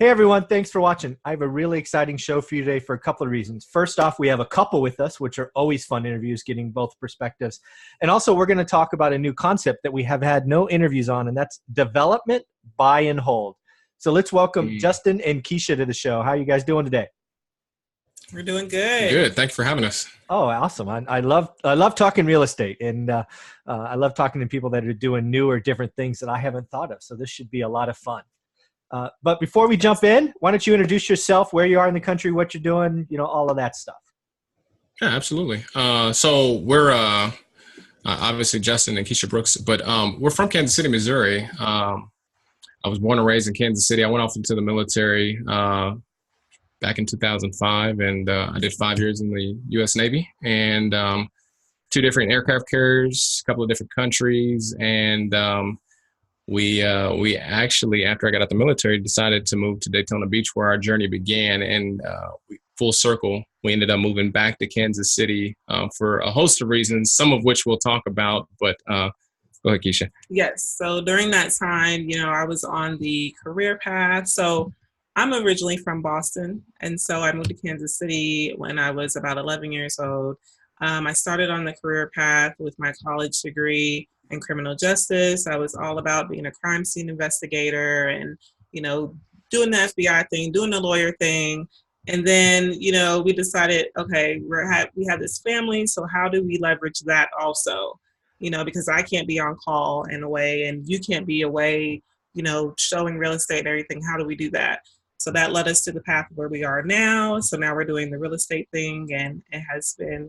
Hey everyone, thanks for watching. I have a really exciting show for you today for a couple of reasons. First off, we have a couple with us, which are always fun interviews, getting both perspectives. And also, we're going to talk about a new concept that we have had no interviews on, and that's development, buy, and hold. So let's welcome Justin and Keisha to the show. How are you guys doing today? We're doing good. Good. Thanks for having us. Oh, awesome. I love talking real estate, and I love talking to people that are doing new or different things that I haven't thought of. So this should be a lot of fun. But before we jump in, why don't you introduce yourself, where you are in the country, what you're doing, all of that stuff. Yeah, absolutely. So we're obviously Justin and Keisha Brooks, but we're from Kansas City, Missouri. I was born and raised in Kansas City. I went off into the military back in 2005, and I did 5 years in the U.S. Navy and 2 different aircraft carriers, a couple of different countries, and we actually, after I got out the military, decided to move to Daytona Beach, where our journey began. And full circle, we ended up moving back to Kansas City for a host of reasons, some of which we'll talk about. But go ahead, Keisha. Yes. So during that time, I was on the career path. So I'm originally from Boston. And so I moved to Kansas City when I was about 11 years old. I started on the career path with my college degree in criminal justice. I was all about being a crime scene investigator and, doing the FBI thing, doing the lawyer thing. And then, we decided, okay, we have this family. So how do we leverage that also? Because I can't be on call in a way and you can't be away, showing real estate and everything. How do we do that? So that led us to the path where we are now. So now we're doing the real estate thing, and it has been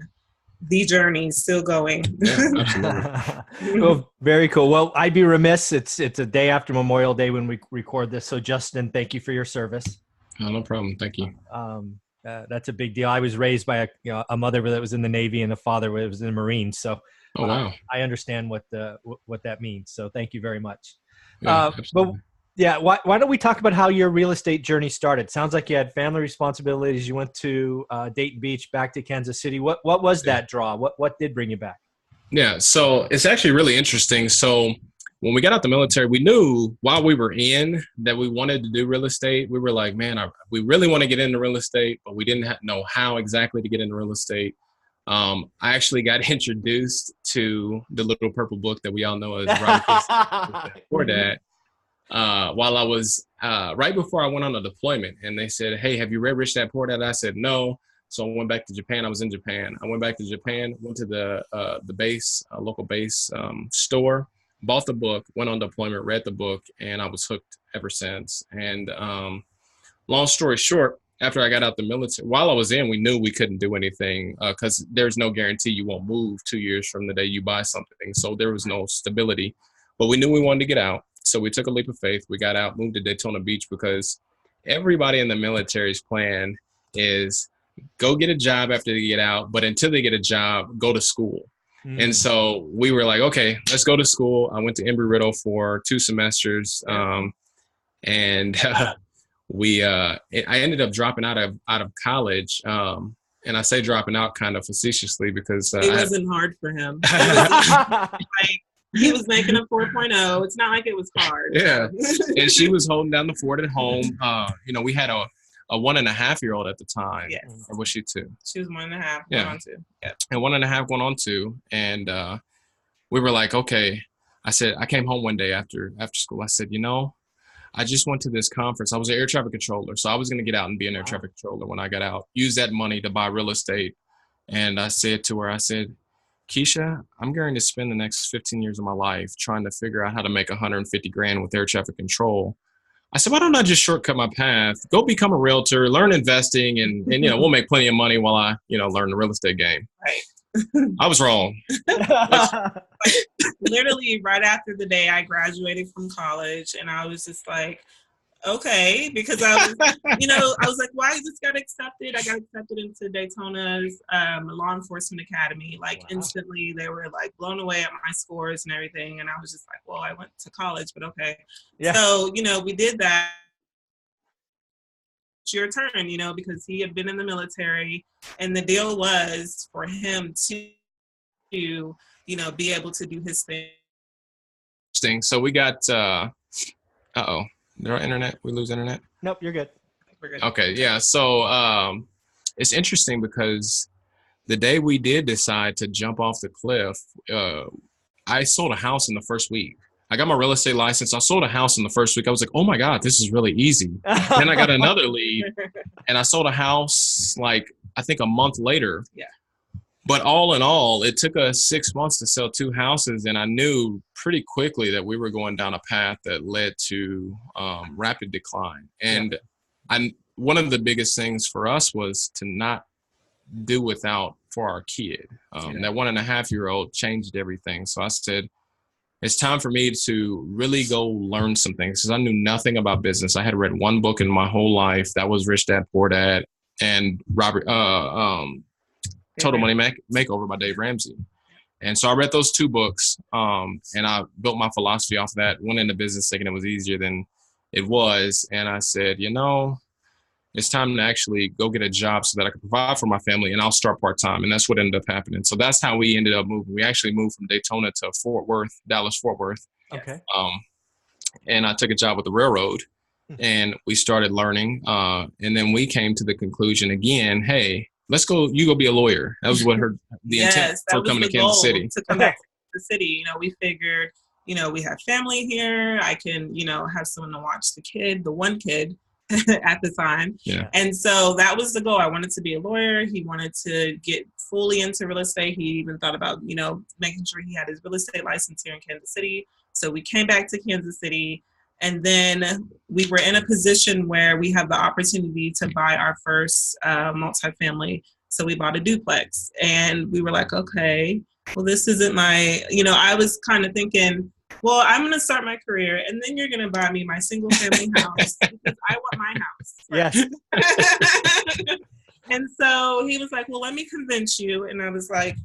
the journey, still going. Yeah, absolutely. Well, very cool. Well, I'd be remiss. It's a day after Memorial Day when we record this. So Justin, thank you for your service. Oh, no problem. Thank you. That's a big deal. I was raised by a mother that was in the Navy and a father that was in the Marines. So oh, wow. I understand what that means. So thank you very much. Yeah, but yeah, why don't we talk about how your real estate journey started? Sounds like you had family responsibilities. You went to Dayton Beach, back to Kansas City. What was that draw? What did bring you back? Yeah, so it's actually really interesting. So when we got out the military, we knew while we were in that we wanted to do real estate. We were like, man, we really want to get into real estate, but we didn't know how exactly to get into real estate. I actually got introduced to the Little Purple Book that we all know as Robert Poor Dad. While I was right before I went on a deployment, and they said, hey, have you read Rich Dad Poor Dad? I said, no. So I went back to Japan. I was in Japan. I went back to Japan, went to the base, local base store, bought the book, went on deployment, read the book, and I was hooked ever since. And long story short, after I got out the military, while I was in, we knew we couldn't do anything because there's no guarantee you won't move 2 years from the day you buy something. So there was no stability, but we knew we wanted to get out. So we took a leap of faith. We got out, moved to Daytona Beach, because everybody in the military's plan is go get a job after they get out. But until they get a job, go to school. And so we were like, okay, let's go to school. I went to Embry-Riddle for 2 semesters. And I ended up dropping out of college. And I say dropping out kind of facetiously because it wasn't hard for him. He was making a 4.0. It's not like it was hard. Yeah. And she was holding down the fort at home. We had a 1.5-year-old at the time. Yes. Or was she 2? She was 1.5, yeah. Going on 2. Yeah. And 1.5 going on 2. And we were like, okay. I came home one day after school. I said, I just went to this conference. I was an air traffic controller. So I was going to get out and be an air traffic controller when I got out. Use that money to buy real estate. And I said to her, Keisha, I'm going to spend the next 15 years of my life trying to figure out how to make 150 grand with air traffic control. I said, why don't I just shortcut my path, go become a realtor, learn investing, and we'll make plenty of money while I, learn the real estate game. Right. I was wrong. Literally right after the day I graduated from college, and I was just like, okay, because I was, I was like, why is this got accepted? I got accepted into Daytona's law enforcement academy. Like instantly they were like blown away at my scores and everything. And I was just like, well, I went to college, but okay. Yeah. So, we did that. It's your turn, because he had been in the military, and the deal was for him to, be able to do his thing. So we got, uh-oh. Did our internet? We lose internet? Nope, you're good. We're good. Okay, yeah. So it's interesting because the day we did decide to jump off the cliff, I sold a house in the first week. I got my real estate license. I sold a house in the first week. I was like, oh my God, this is really easy. Then I got another lead and I sold a house like, I think a month later. Yeah. But all in all, it took us 6 months to sell 2 houses. And I knew pretty quickly that we were going down a path that led to rapid decline. And one of the biggest things for us was to not do without for our kid. That 1.5-year-old changed everything. So I said, it's time for me to really go learn some things because I knew nothing about business. I had read one book in my whole life. That was Rich Dad, Poor Dad and Total Money Makeover by Dave Ramsey. And so I read those 2 books and I built my philosophy off of that, went into business thinking it was easier than it was. And I said, it's time to actually go get a job so that I can provide for my family and I'll start part-time. And that's what ended up happening. So that's how we ended up moving. We actually moved from Daytona to Dallas, Fort Worth. Okay. And I took a job with the railroad and we started learning. And then we came to the conclusion again, hey, you go be a lawyer. That was what the intent for coming to Kansas City. To come back to the city, we figured, we have family here. I can, have someone to watch the one kid at the time. Yeah. And so that was the goal. I wanted to be a lawyer. He wanted to get fully into real estate. He even thought about, making sure he had his real estate license here in Kansas City. So we came back to Kansas City and then we were in a position where we had the opportunity to buy our first multifamily. So we bought a duplex and we were like, okay, well, this isn't my, I was kind of thinking, well, I'm going to start my career and then you're going to buy me my single family house because I want my house. Yes. And so he was like, well, let me convince you. And I was like,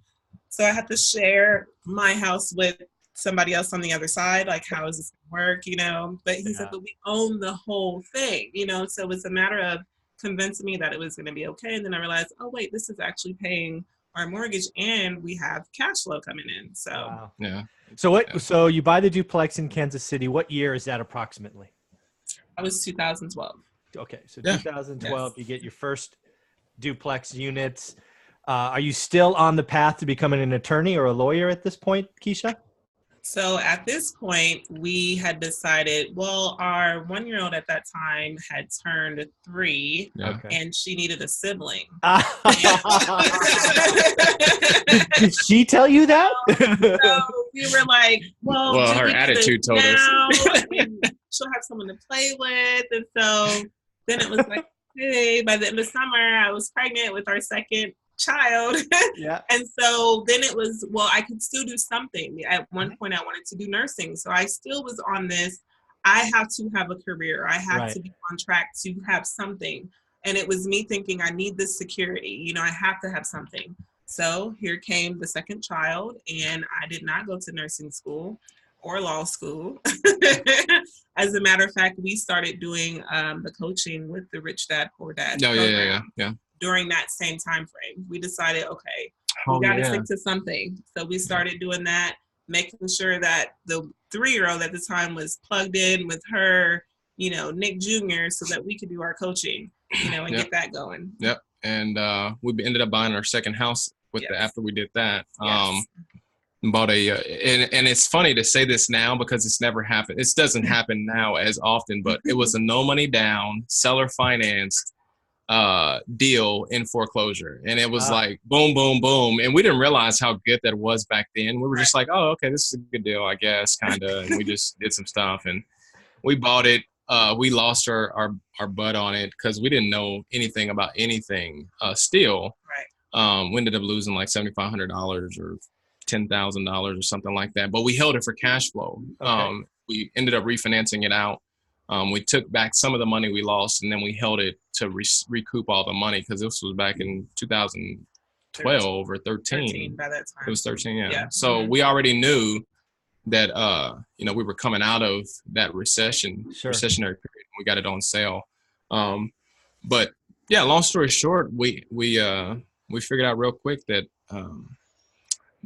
so I have to share my house with somebody else on the other side. Like, how is this going to work? But he said, but we own the whole thing, so it's a matter of convincing me that it was going to be okay. And then I realized, oh, wait, this is actually paying our mortgage and we have cash flow coming in. So, wow. Yeah. So you buy the duplex in Kansas City. What year is that approximately? That was 2012. Okay. So 2012, you get your first duplex units. Are you still on the path to becoming an attorney or a lawyer at this point, Keisha? So at this point, we had decided, well, our 1-year-old at that time had turned 3 and she needed a sibling. Did she tell you that? So we were like, well her attitude told us. She'll have someone to play with. And so then it was like, hey, by the end of summer, I was pregnant with our second child. Yeah. And so then it was, well, I could still do something. At one point I wanted to do nursing. So I still was on this, I have to have a career. I have to be on track to have something. And it was me thinking, I need this security. I have to have something. So here came the second child and I did not go to nursing school or law school. As a matter of fact, we started doing the coaching with the Rich Dad, Poor Dad program. Yeah. During that same time frame, we decided, okay, we got to stick to something. So we started doing that, making sure that the 3-year-old at the time was plugged in with her, Nick Jr., so that we could do our coaching, and get that going. Yep. And we ended up buying our second house after we did that. Bought and it's funny to say this now because it's never happened. This doesn't happen now as often, but it was a no money down, seller financed deal in foreclosure. And it was like boom, boom, boom. And we didn't realize how good that was back then. We were just like, oh, okay, this is a good deal, I guess, kind of. And we just did some stuff and we bought it. We lost our butt on it because we didn't know anything about anything still. Right. We ended up losing like $7,500 or $10,000 or something like that. But we held it for cash flow. Okay. We ended up refinancing it out. We took back some of the money we lost, and then we held it to recoup all the money because this was back in 2012 or 13. By that time. It was 13, yeah. So we already knew that we were coming out of that recessionary period. We got it on sale. But yeah, long story short, we figured out real quick that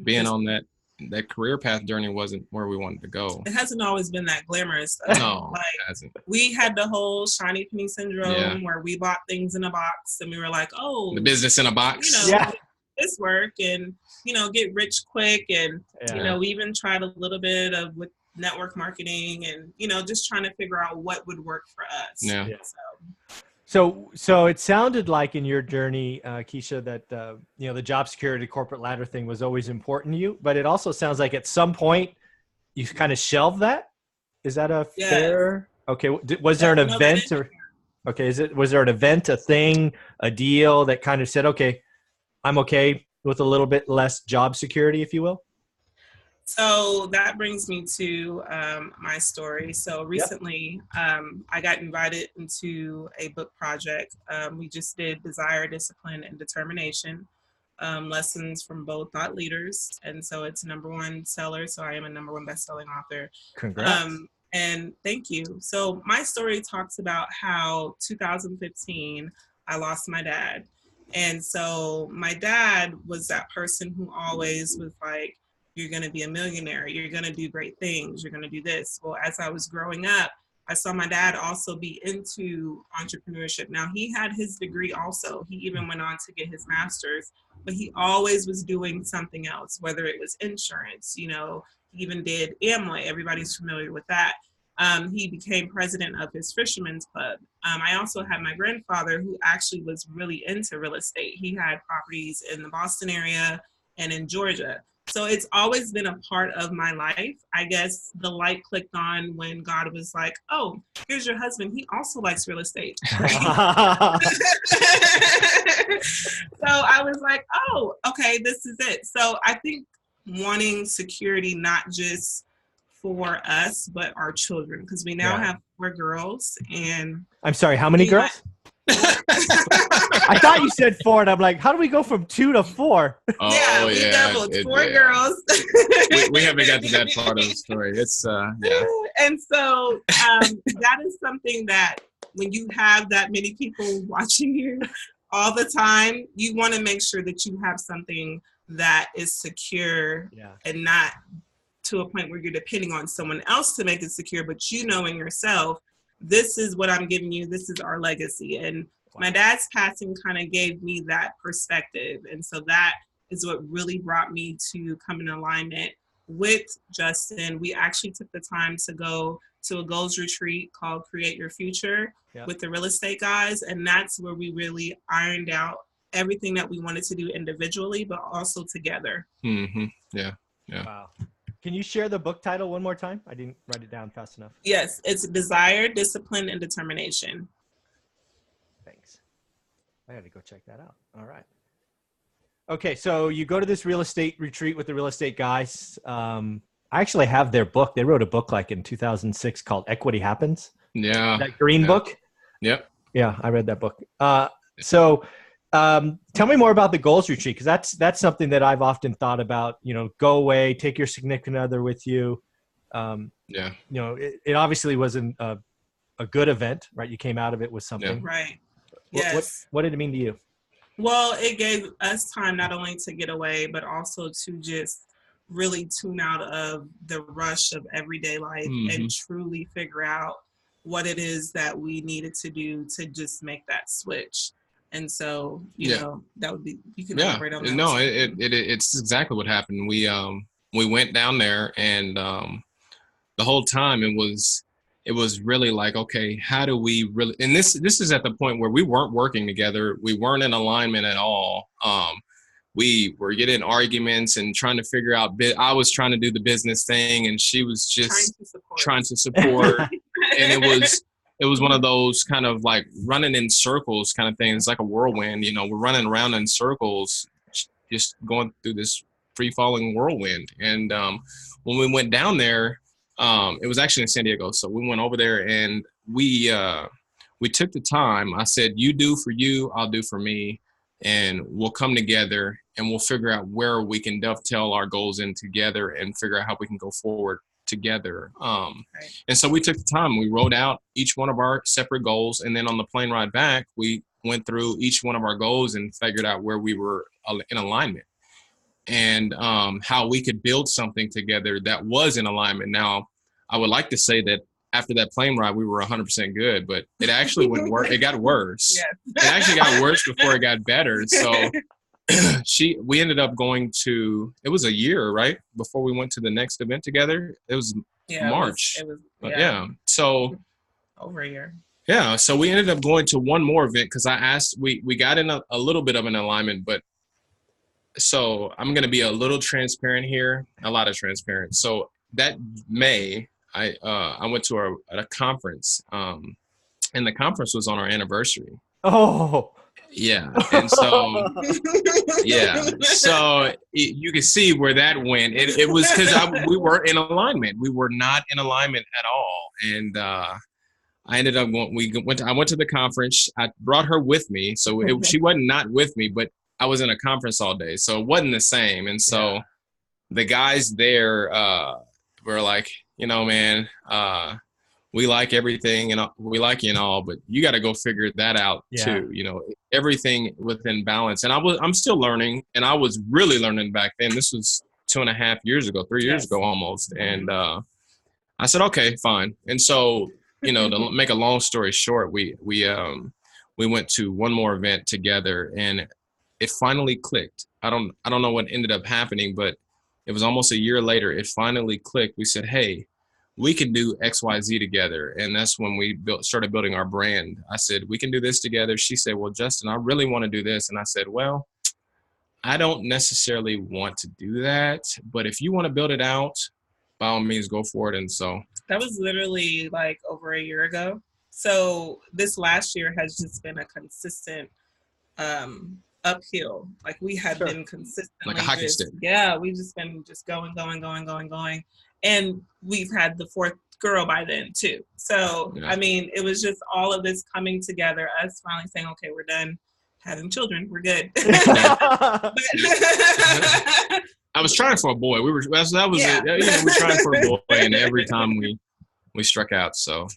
being on that that career path journey wasn't where we wanted to go. It hasn't always been that glamorous though. No, like, it hasn't. We had the whole shiny penny syndrome where we bought things in a box and we were like, oh, the business in a box. You know, this work and, you know, get rich quick. And, you know, we even tried a little bit of with network marketing and, you know, just trying to figure out what would work for us. Yeah. So it sounded like in your journey, Keisha, that, you know, the job security corporate ladder thing was always important to you, but it also sounds like at some point you kind of shelved that. Is that a fair? Okay. Was there an event or, okay. Was there an event, a thing, a deal that kind of said, okay, I'm okay with a little bit less job security, if you will? So that brings me to my story. So recently, I got invited into a book project. We just did Desire, Discipline, and Determination, lessons from both thought leaders. And so it's #1 seller. So I am a #1 best-selling author. Congrats. And thank you. So my story talks about how 2015, I lost my dad. And so my dad was that person who always was like, you're going to be a millionaire. You're going to do great things. You're going to do this. Well, as I was growing up, I saw my dad also be into entrepreneurship. Now, he had his degree also. He even went on to get his master's, but he always was doing something else, whether it was insurance, you know, he even did Amway. Everybody's familiar with that. He became president of his fisherman's club. I also had my grandfather who actually was really into real estate. He had properties in the Boston area and in Georgia. So it's always been a part of my life. I guess the light clicked on when God was like, oh, here's your husband. He also likes real estate. So I was like, oh, okay, this is it. So I think wanting security, not just for us, but our children, because we now have 4 girls. And I'm sorry, how many girls? I thought you said 4, and I'm like, how do we go from 2 to 4? Oh, we doubled 4 girls. we haven't got to that part of the story. It's And so that is something that when you have that many people watching you all the time, you want to make sure that you have something that is secure and not to a point where you're depending on someone else to make it secure, but you know in yourself, this is what I'm giving you. This is our legacy. And my dad's passing kind of gave me that perspective. And so that is what really brought me to come in alignment with Justin. We actually took the time to go to a goals retreat called Create Your Future with the real estate guys. And that's where we really ironed out everything that we wanted to do individually, but also together. Mm-hmm. Yeah. Wow. Can you share the book title one more time? I didn't write it down fast enough. Yes, it's Desire, Discipline, and Determination. Thanks. I got to go check that out. All right. Okay, so you go to this real estate retreat with the real estate guys. I actually have their book. They wrote a book like in 2006 called Equity Happens. Yeah. That green book? Yep. Yeah, I read that book. So tell me more about the goals retreat, because that's something that I've often thought about. You know, go away, take your significant other with you. You know, it obviously wasn't a good event, right? You came out of it with something, right? Yes. What did it mean to you? Well, it gave us time not only to get away, but also to just really tune out of the rush of everyday life and truly figure out what it is that we needed to do to just make that switch. And so, you know, that would be, you can elaborate on that. No, it's exactly what happened. We went down there, and the whole time it was really like, okay, how do we really, and this is at the point where we weren't working together. We weren't in alignment at all. We were getting arguments and trying to figure out, I was trying to do the business thing, and she was just trying to support. And it was one of those kind of like running in circles kind of thing. It's like a whirlwind, you know, we're running around in circles, just going through this free falling whirlwind. And when we went down there, it was actually in San Diego. So we went over there, and we took the time. I said, you do for you, I'll do for me. And we'll come together and we'll figure out where we can dovetail our goals in together and figure out how we can go forward together. And so we took the time, we wrote out each one of our separate goals. And then on the plane ride back, we went through each one of our goals and figured out where we were in alignment. and how we could build something together that was in alignment. Now, I would like to say that after that plane ride, we were 100% good, but it actually went worse. It got worse. Yes. It actually got worse before it got better. So we ended up going to, it was a year, right? Before we went to the next event together. It was March. It was yeah. So over a year. Yeah. So we ended up going to one more event because I asked, we got in a little bit of an alignment, but so I'm going to be a little transparent here, a lot of transparent. So that May, I went to a conference, and the conference was on our anniversary. Oh. Yeah. And so, yeah. So you can see where that went. It was because we weren't in alignment. We were not in alignment at all. And I ended up going, I went to the conference. I brought her with me. So she wasn't not with me, but I was in a conference all day. So it wasn't the same. And so the guys there were like, you know, man, we like everything and we like you and all, but you got to go figure that out too. You know, everything within balance. And I'm still learning, and I was really learning back then. This was 2.5 years ago, 3 years ago almost. And I said, okay, fine. And so, you know, to make a long story short, we went to one more event together, and it finally clicked. I don't know what ended up happening, but it was almost a year later. It finally clicked. We said, hey, we can do XYZ together. And that's when we started building our brand. I said, we can do this together. She said, well, Justin, I really want to do this. And I said, well, I don't necessarily want to do that, but if you want to build it out, by all means, go for it. And so that was literally like over a year ago. So this last year has just been a consistent uphill. Like we have been consistently like a hockey stick. Yeah, we've just been just going. And we've had the fourth girl by then too. So, I mean, it was just all of this coming together, us finally saying, okay, we're done having children. We're good. I was trying for a boy. We were trying for a boy, and every time we struck out. So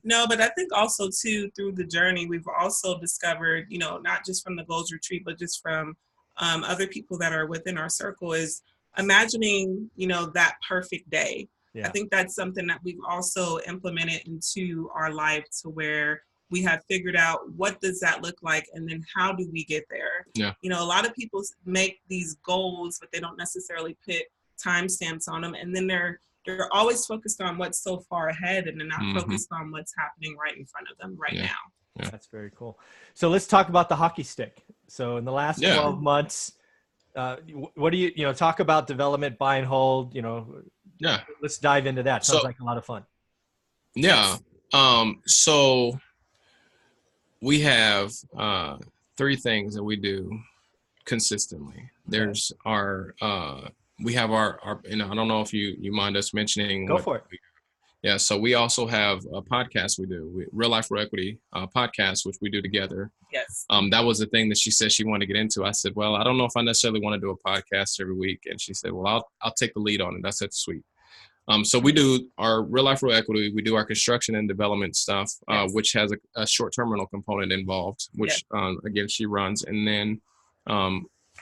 no, but I think also too, through the journey, we've also discovered, you know, not just from the Goals Retreat, but just from other people that are within our circle, is imagining, you know, that perfect day. I think that's something that we've also implemented into our life, to where we have figured out what does that look like, and then how do we get there. You know, a lot of people make these goals, but they don't necessarily put timestamps on them, and then they're always focused on what's so far ahead, and they're not focused on what's happening right in front of them now. That's very cool. So let's talk about the hockey stick. So in the last 12 months, what do you talk about development, buy and hold, let's dive into that. Sounds like a lot of fun. So we have 3 things that we do consistently. There's we have our I don't know if you mind us mentioning. Go for it. So we also have a podcast we do, Real Life Real Equity podcast, which we do together. Yes. That was the thing that she said she wanted to get into. I said, well, I don't know if I necessarily want to do a podcast every week. And she said, well, I'll take the lead on it. I said, sweet. So we do our Real Life Real Equity. We do our construction and development stuff, which has a short-term rental component involved, which again, she runs. And then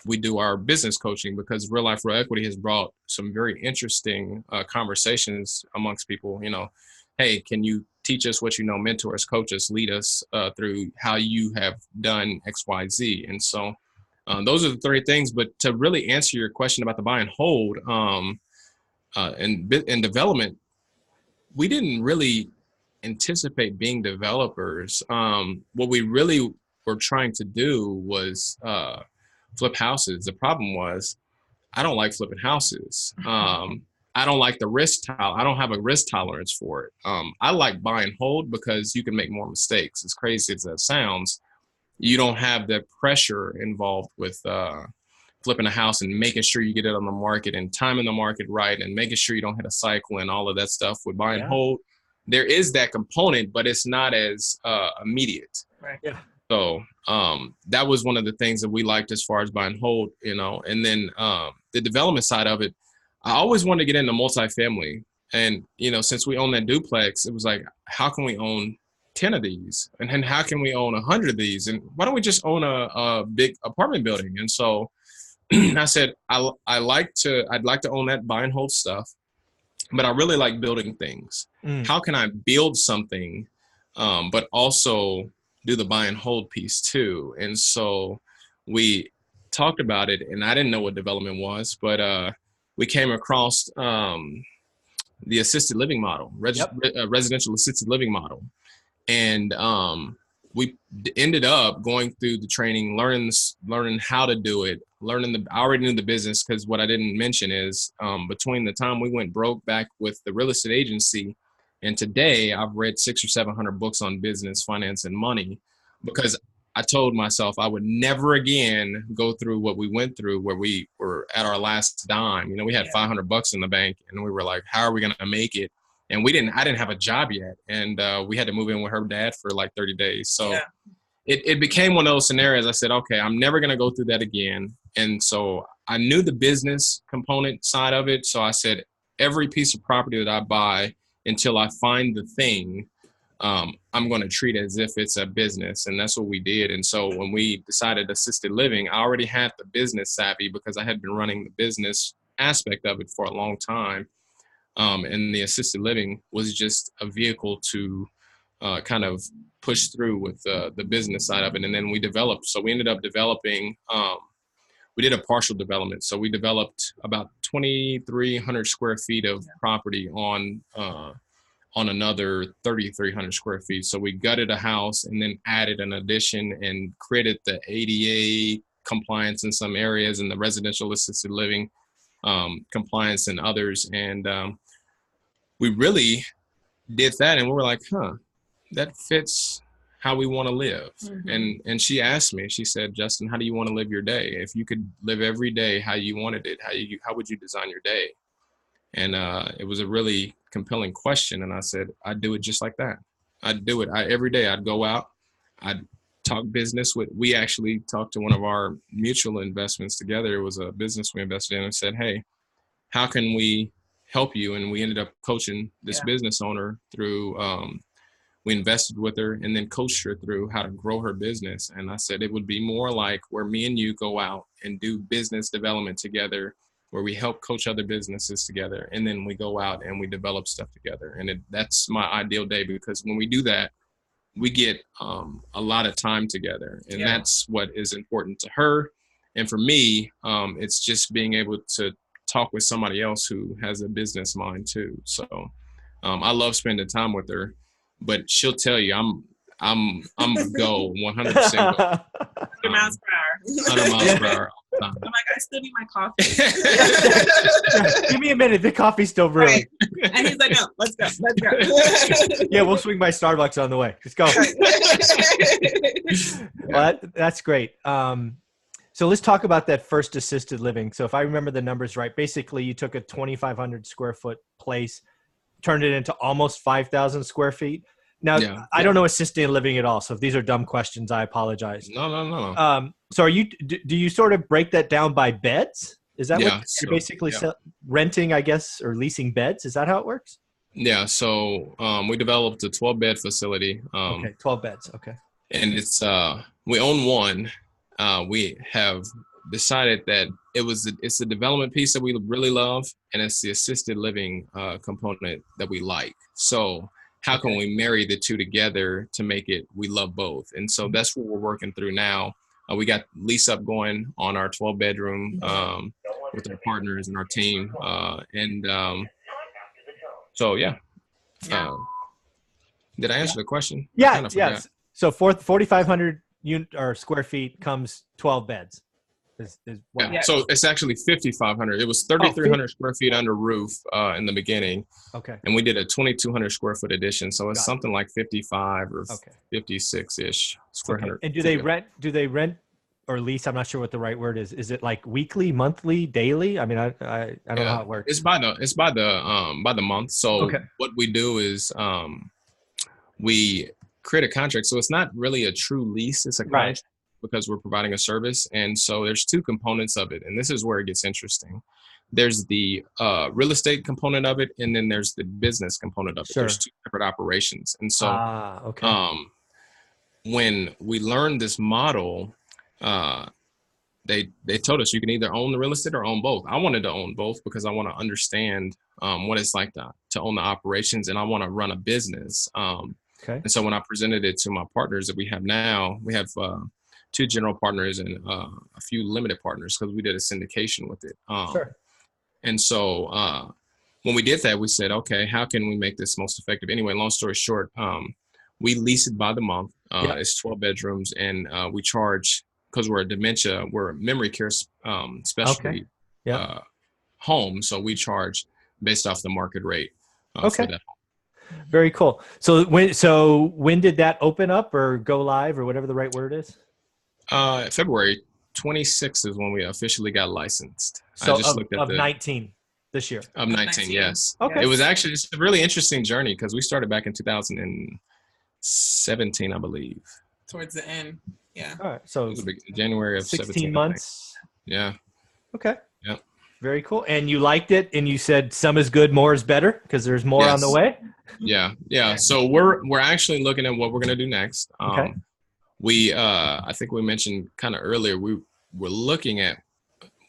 we do our business coaching, because Real Life Real Equity has brought some very interesting conversations amongst people. You know, hey, can you teach us what you know, mentor us, coach us, lead us through how you have done X, Y, Z. And so those are the 3 things. But to really answer your question about the buy and hold and development, we didn't really anticipate being developers. What we really were trying to do was flip houses. The problem was, I don't like flipping houses. I don't like the risk I don't have a risk tolerance for it. I like buy and hold because you can make more mistakes. As crazy as that sounds, you don't have the pressure involved with flipping a house and making sure you get it on the market and timing the market right and making sure you don't hit a cycle and all of that stuff. With buy and hold, there is that component, but it's not as immediate. Right. Yeah. So that was one of the things that we liked as far as buy and hold, and then the development side of it, I always wanted to get into multifamily. And, since we own that duplex, it was like, how can we own 10 of these? And then how can we own 100 of these? And why don't we just own a big apartment building? And so I said, I'd like to own that buy and hold stuff, but I really like building things. How can I build something, but also do the buy and hold piece too? And so we talked about it, and I didn't know what development was, but we came across the assisted living model, residential assisted living model. And we ended up going through the training, learning how to do it, I already knew the business, because what I didn't mention is between the time we went broke back with the real estate agency and today, I've read 600 or 700 books on business, finance, and money, because I told myself I would never again go through what we went through, where we were at our last dime. We had $500 in the bank, and we were like, how are we going to make it? And I didn't have a job yet. And we had to move in with her dad for like 30 days. So it became one of those scenarios. I said, okay, I'm never going to go through that again. And so I knew the business component side of it. So I said, every piece of property that I buy until I find the thing, I'm going to treat it as if it's a business. And that's what we did. And so when we decided assisted living, I already had the business savvy because I had been running the business aspect of it for a long time. And the assisted living was just a vehicle to kind of push through with the business side of it. And then we developed. So we ended up developing, we did a partial development. So we developed about 2,300 square feet of property on another 3,300 square feet. So we gutted a house and then added an addition and created the ADA compliance in some areas and the residential assisted living compliance in others. And we really did that. And we were like, that fits how we want to live. Mm-hmm. And she asked me, she said, Justin, how do you want to live your day? If you could live every day how you wanted it, how would you design your day? And it was a really compelling question. And I said, I'd do it just like that. I'd do it. Every day I'd go out, I'd talk business we actually talked to one of our mutual investments together. It was a business we invested in, and said, hey, how can we help you? And we ended up coaching this business owner through, we invested with her and then coached her through how to grow her business. And I said, it would be more like where me and you go out and do business development together, where we help coach other businesses together. And then we go out and we develop stuff together. And that's my ideal day, because when we do that, we get a lot of time together. And that's what is important to her. And for me, it's just being able to talk with somebody else who has a business mind too. So I love spending time with her, but she'll tell you I'm go 100% go. 100 miles per hour. 100 miles per hour. I'm like, I still need my coffee. Give me a minute. The coffee's still brewing. Right. And he's like, no, let's go. Yeah, we'll swing by Starbucks on the way. Let's go. Well, that's great. So let's talk about that first assisted living. So if I remember the numbers right, basically you took a 2,500 square foot place, turned it into almost 5,000 square feet. Now, I don't know assisted living at all. So if these are dumb questions, I apologize. No. So do you sort of break that down by beds? Is that what you're basically renting, I guess, or leasing beds? Is that how it works? Yeah. So we developed a 12-bed facility. Okay, 12 beds. Okay. And it's we own one. We have decided that it's the development piece that we really love, and it's the assisted living component that we like. So how can we marry the two together to make it we love both? And so that's what we're working through now. We got Lease up going on our 12-bedroom with our partners and our team. Did I answer the question? Yeah, yes. So 4,500 square feet comes 12 beds. So it's actually 5,500. It was 3,300 square feet under roof in the beginning. Okay. And we did a 2,200 square foot addition. So it's something like 55 or 56-ish square hundred. And do they rent or lease? I'm not sure what the right word is. Is it like weekly, monthly, daily? I mean, I don't know how it works. It's by the month. So what we do is we create a contract. So it's not really a true lease. It's a contract. Because we're providing a service. And so there's two components of it. And this is where it gets interesting. There's the real estate component of it, and then there's the business component of it. There's two separate operations. And so when we learned this model, they told us you can either own the real estate or own both. I wanted to own both because I want to understand what it's like to own the operations, and I want to run a business. Okay. And so when I presented it to my partners that we have now, we have 2 general partners and a few limited partners because we did a syndication with it. Sure. And so when we did that, we said, okay, how can we make this most effective? Anyway, long story short, we lease it by the month. It's 12 bedrooms, and we charge, because we're a memory care specialty home. So we charge based off the market rate for that home. Very cool. So when did that open up or go live or whatever the right word is? February 26th is when we officially got licensed. So I just looked at 19 this year. Of 19, yes. Okay. It was actually, it's a really interesting journey because we started back in 2017, I believe. Towards the end. Yeah. All right. So January of 16 17 months. Yeah. Okay. Yep. Very cool. And you liked it, and you said some is good, more is better, because there's more on the way. Yeah. So we're actually looking at what we're gonna do next. Okay. We I think we mentioned kind of earlier, we're looking at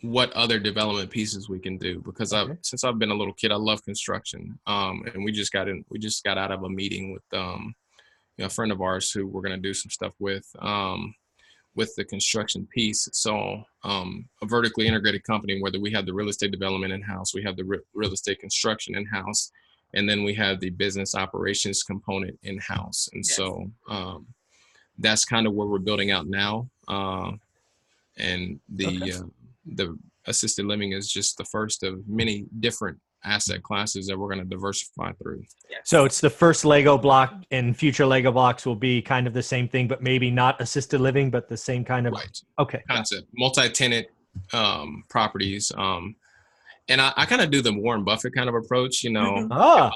what other development pieces we can do, because since I've been a little kid, I love construction. And we just got out of a meeting with a friend of ours who we're gonna do some stuff with the construction piece. So a vertically integrated company, whether we have the real estate development in-house, we have the real estate construction in-house, and then we have the business operations component in-house. And so that's kind of where we're building out now. And the assisted living is just the first of many different asset classes that we're going to diversify through. So it's the first Lego block, and future Lego blocks will be kind of the same thing, but maybe not assisted living, but the same kind of concept, multi-tenant properties. And I kind of do the Warren Buffett kind of approach, if I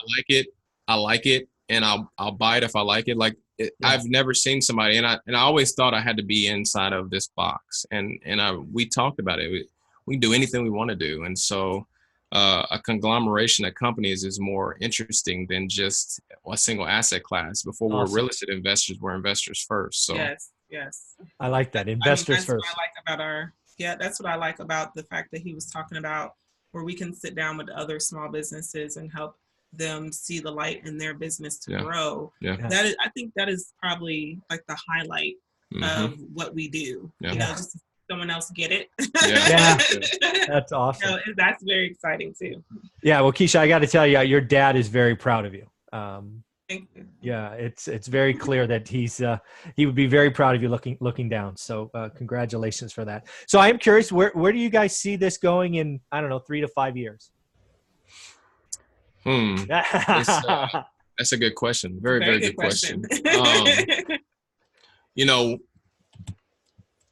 like it, and I'll buy it if I like it. I've never seen somebody, and I always thought I had to be inside of this box, and we talked about it. We can do anything we want to do, and so a conglomeration of companies is more interesting than just a single asset class. Before we're real estate investors, we're investors first. So yes, I like that, investors first. That's what I like about the fact that he was talking about, where we can sit down with other small businesses and help them see the light in their business to grow. I think that is probably like the highlight of what we do. Just someone else get it. That's awesome. That's very exciting too. Yeah, well, Keisha, I got to tell you, your dad is very proud of you. Thank you. Yeah, it's very clear that he would be very proud of you looking down. So congratulations for that. So I am curious, where do you guys see this going in, 3 to 5 years? That's a good question. Very good question.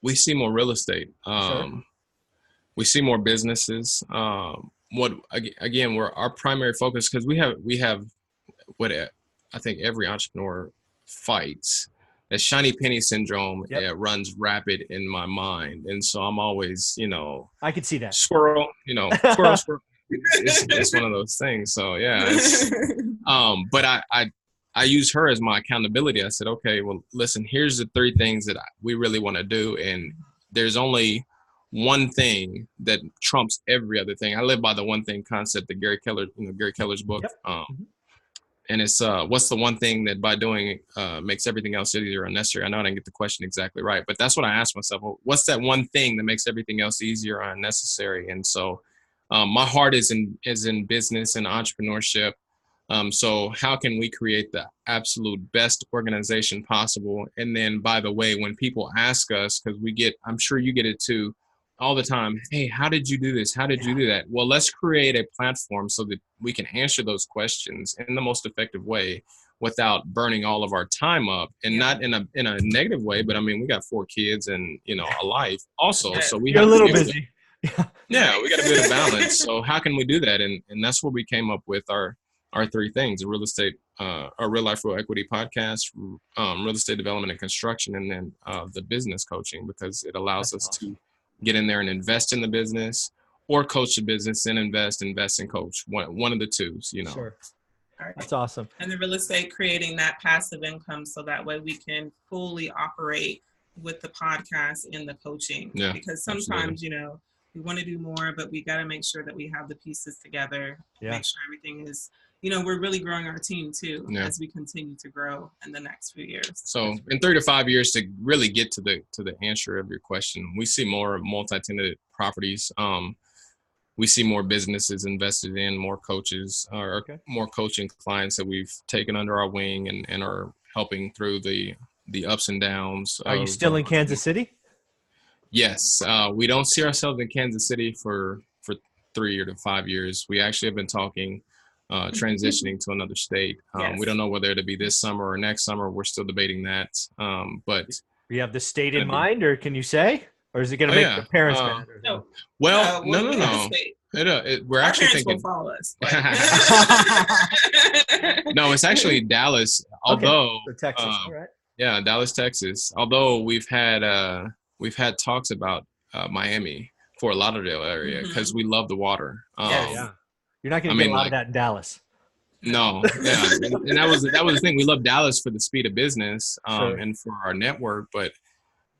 We see more real estate. We see more businesses. Our primary focus, because we have what I think every entrepreneur fights, that shiny penny syndrome. It runs rapid in my mind, and so I'm always, I could see that squirrel. Squirrel. It's one of those things. So but I use her as my accountability. I said, okay, well, listen, here's the 3 things that we really want to do. And there's only one thing that trumps every other thing. I live by the one thing concept that Gary Keller's book. And it's, what's the one thing that by doing makes everything else easier or unnecessary? I know I didn't get the question exactly right, but that's what I asked myself. Well, what's that one thing that makes everything else easier or unnecessary? And so my heart is in business and entrepreneurship. So how can we create the absolute best organization possible? And then, by the way, when people ask us, because I'm sure you get it too all the time, hey, how did you do this? How did you do that? Well, let's create a platform so that we can answer those questions in the most effective way without burning all of our time up, and not in a negative way. But I mean, we got 4 kids and, a life also. So you're a little busy. We got to build a balance. So how can we do that? And that's what we came up with our 3 things: a real estate, our real life, real equity podcast, real estate development and construction, and then the business coaching, because it allows us to get in there and invest in the business, or coach the business and invest and coach. One of the twos, Sure. That's awesome. And the real estate, creating that passive income so that way we can fully operate with the podcast and the coaching. Yeah, because sometimes, we want to do more, but we got to make sure that we have the pieces together, make sure everything is, we're really growing our team too as we continue to grow in the next few years. So in 3 to 5 years, to really get to the answer of your question, we see more multi-tenanted properties. We see more businesses invested in, more coaches, or more coaching clients that we've taken under our wing and are helping through the ups and downs. Are you still in Kansas City? Yes. We don't see ourselves in Kansas City for 3 to 5 years. We actually have been talking transitioning to another state. We don't know whether it'll be this summer or next summer. We're still debating that. But you have the state in mind, or can you say? Or is it going to make the parents mad? No. Well, no. We're actually thinking. Will follow us. No, it's actually Dallas. Although so Texas, all right. Yeah, Dallas, Texas. Although we've had talks about Miami, Fort Lauderdale area, because we love the water. You're not going to get a lot of that in Dallas. No, and that was the thing. We love Dallas for the speed of business and for our network, but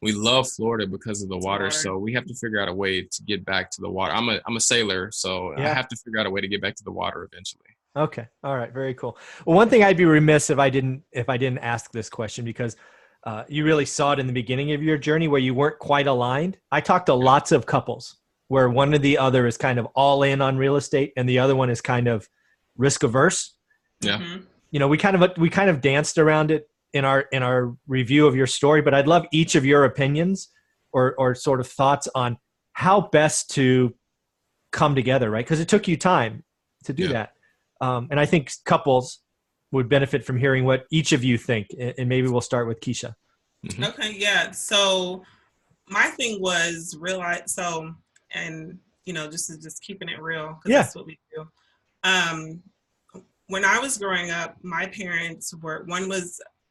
we love Florida because of the water. So we have to figure out a way to get back to the water. I'm a sailor, so I have to figure out a way to get back to the water eventually. Okay, all right, very cool. Well, one thing I'd be remiss if I didn't ask this question, because you really saw it in the beginning of your journey where you weren't quite aligned. I talked to lots of couples where one or the other is kind of all in on real estate and the other one is kind of risk averse. Yeah. We kind of danced around it in our review of your story, but I'd love each of your opinions or sort of thoughts on how best to come together, right? Because it took you time to do that. And I think couples would benefit from hearing what each of you think. And maybe we'll start with Keisha. Mm-hmm. Okay. Yeah. So my thing was just keeping it real, because that's what we do. When I was growing up, my parents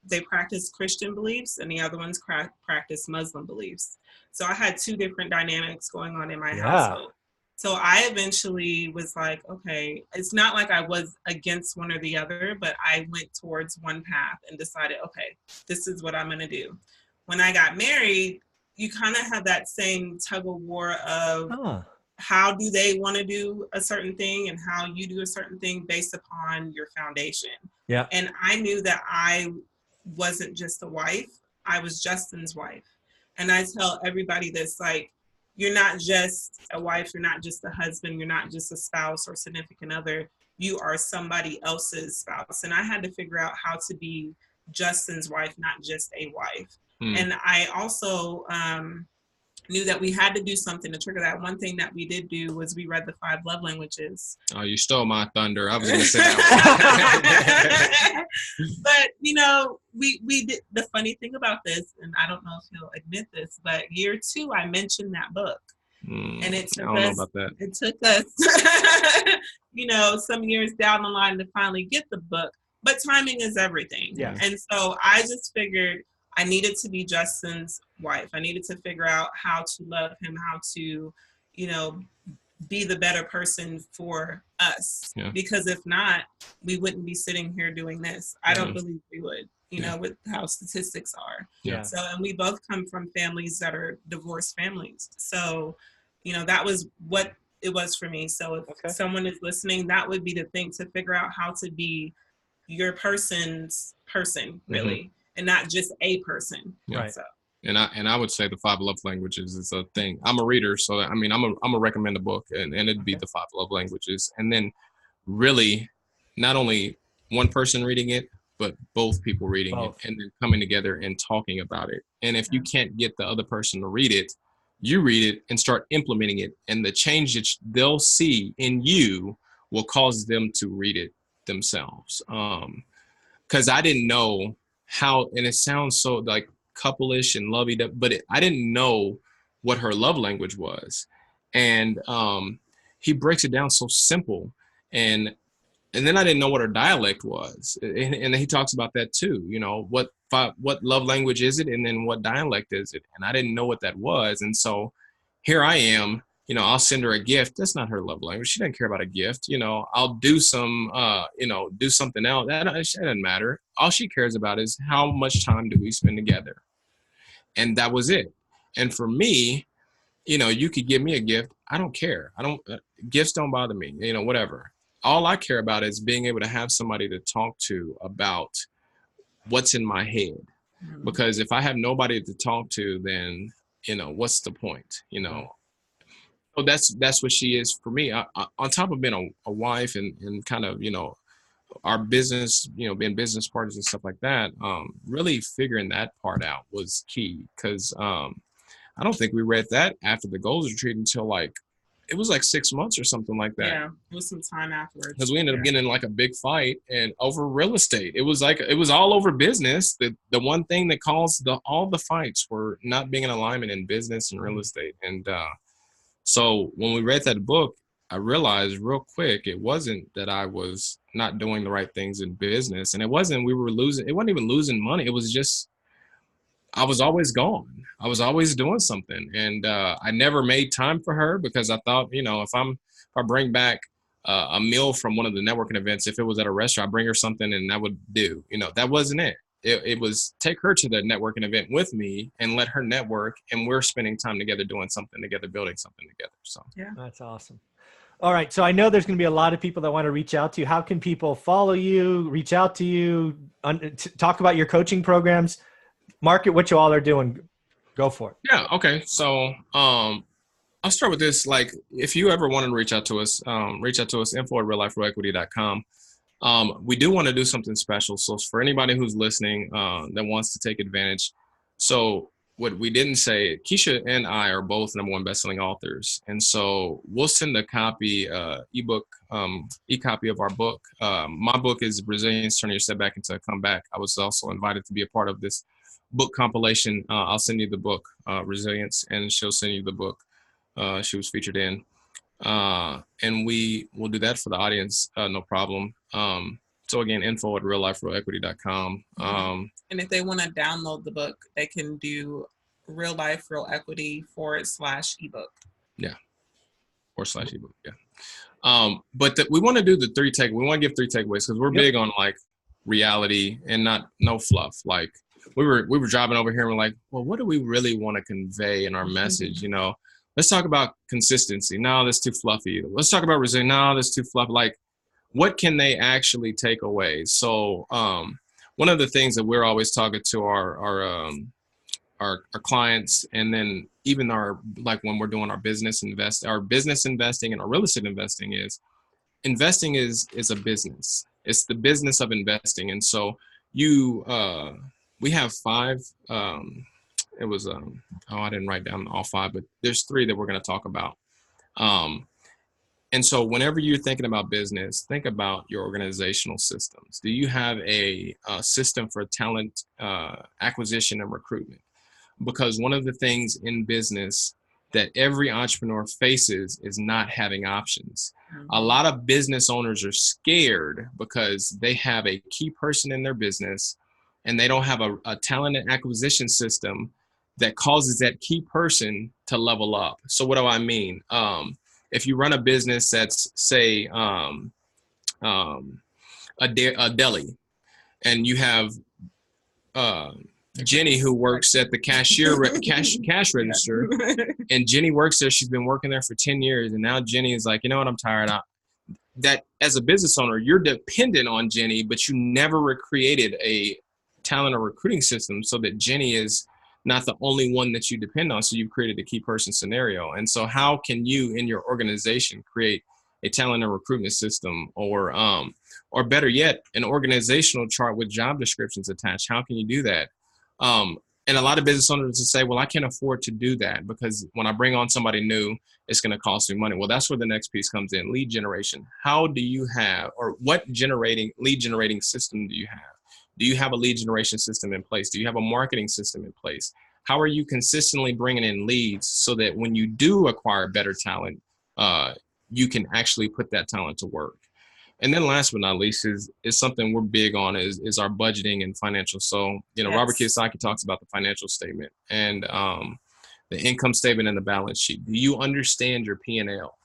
they practiced Christian beliefs and the other ones practiced Muslim beliefs. So I had two different dynamics going on in my household. So I eventually was like, okay, it's not like I was against one or the other, but I went towards one path and decided, okay, this is what I'm going to do. When I got married, you kind of have that same tug of war of how do they want to do a certain thing and how you do a certain thing based upon your foundation. Yeah. And I knew that I wasn't just a wife, I was Justin's wife. And I tell everybody this, like, you're not just a wife, you're not just a husband, you're not just a spouse or significant other, you are somebody else's spouse. And I had to figure out how to be Justin's wife, not just a wife. And I also knew that we had to do something to trigger that. One thing that we did do was we read the 5 love languages. Oh, you stole my thunder. I was going to say that. But, we did. The funny thing about this, and I don't know if he'll admit this, but year 2, I mentioned that book. And it took us, some years down the line to finally get the book. But timing is everything. Yeah. And so I just figured I needed to be Justin's wife. I needed to figure out how to love him, how to, be the better person for us. Yeah. Because if not, we wouldn't be sitting here doing this. I don't believe we would, with how statistics are. Yeah. So, and we both come from families that are divorced families. So, that was what it was for me. So if someone is listening, that would be the thing, to figure out how to be your person's person, really. And not just a person. Yeah. Right. So. And I would say the 5 love languages is a thing. I'm a reader, so I'm gonna recommend a book, and it'd be the 5 love languages. And then really not only one person reading it, but both people reading it and then coming together and talking about it. And if you can't get the other person to read it, you read it and start implementing it, and the change that they'll see in you will cause them to read it themselves. Because I didn't know how, and it sounds so like couple-ish and lovey-dovey, but I didn't know what her love language was. And he breaks it down so simple. And then I didn't know what her dialect was. And he talks about that too, what love language is it? And then what dialect is it? And I didn't know what that was. And so here I am, I'll send her a gift. That's not her love language. She doesn't care about a gift. I'll do some, do something else. That doesn't matter. All she cares about is how much time do we spend together. And that was it. And for me, you could give me a gift. I don't care. Gifts don't bother me, whatever. All I care about is being able to have somebody to talk to about what's in my head. Because if I have nobody to talk to, then, what's the point, So that's what she is for me. On top of being a wife and kind of, our business, being business partners and stuff like that, really figuring that part out was key. Because I don't think we read that after the goals retreat until it was 6 months or something like that. Yeah, it was some time afterwards. Because we ended up getting in a big fight and over real estate. It was all over business. The one thing that caused all the fights were not being in alignment in business and real estate. And so when we read that book, I realized real quick, it wasn't that I was not doing the right things in business. And it wasn't even losing money. It was just, I was always gone. I was always doing something. And I never made time for her because I thought, if I bring back a meal from one of the networking events, if it was at a restaurant, I bring her something and that would do, that wasn't it. It was take her to the networking event with me and let her network. And we're spending time together, doing something together, building something together. So yeah, that's awesome. All right. So I know there's going to be a lot of people that want to reach out to you. How can people follow you, reach out to you, talk about your coaching programs, market what you all are doing? Go for it. Yeah. Okay. So I'll start with this. If you ever want to reach out to us, info@realliferealequity.com. We do want to do something special. So for anybody who's listening that wants to take advantage. So what we didn't say, Keisha and I are both #1 bestselling authors. And so we'll send a copy, e-copy of our book. My book is Resilience, Turning Your Setback into a Comeback. I was also invited to be a part of this book compilation. I'll send you the book, Resilience, and she'll send you the book she was featured in. And we will do that for the audience, no problem. So again, info@realliferealequity.com. And if they want to download the book, they can do Real Life Real Equity /ebook. Yeah. /ebook. Yeah. But we want to do the 3 takeaways. We want to give 3 takeaways because we're big on reality and no fluff. We were driving over here and we're like, well, what do we really want to convey in our message? Let's talk about consistency. No, that's too fluffy. Let's talk about resilience. No, that's too fluffy. What can they actually take away? So one of the things that we're always talking to our clients, and then even when we're doing our business investing and our real estate investing is a business. It's the business of investing. And so we have 5. It was I didn't write down all 5, but there's 3 that we're going to talk about. And so whenever you're thinking about business, think about your organizational systems. Do you have a system for talent acquisition and recruitment? Because one of the things in business that every entrepreneur faces is not having options. A lot of business owners are scared because they have a key person in their business and they don't have a talent acquisition system that causes that key person to level up. So what do I mean? If you run a business that's, say, a deli, and you have Jenny who works at the cash register, and Jenny works there. She's been working there for 10 years, and now Jenny is like, you know what? I'm tired. That as a business owner, you're dependent on Jenny, but you never created a talent or recruiting system so that Jenny is not the only one that you depend on. So you've created a key person scenario. And so how can you in your organization create a talent and recruitment system, or better yet, an organizational chart with job descriptions attached? How can you do that? And a lot of business owners will say, well, I can't afford to do that because when I bring on somebody new, it's going to cost me money. Well, that's where the next piece comes in, lead generation. How do you have, or what lead generating system do you have? Do you have a lead generation system in place? Do you have a marketing system in place? How are you consistently bringing in leads so that when you do acquire better talent, you can actually put that talent to work? And then last but not least is something we're big on is our budgeting and financial. So, yes. Robert Kiyosaki talks about the financial statement and the income statement and the balance sheet. Do you understand your P&L?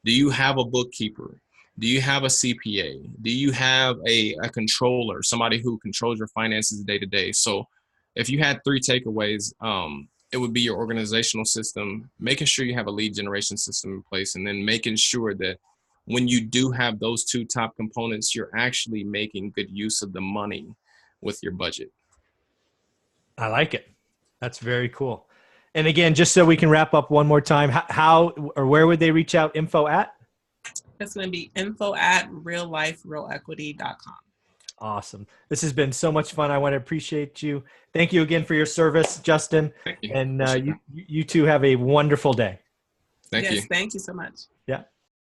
Do you have a bookkeeper? Do you have a CPA? Do you have a controller, somebody who controls your finances day to day? So if you had three takeaways, it would be your organizational system, making sure you have a lead generation system in place, and then making sure that when you do have those two top components, you're actually making good use of the money with your budget. I like it. That's very cool. And again, just so we can wrap up one more time, how or where would they reach out? Info at? It's going to be info@realliferealequity.com. Awesome. This has been so much fun. I want to appreciate you. Thank you again for your service, Justin. Thank you. And you two have a wonderful day. Thank you. Yes, thank you so much. Yeah.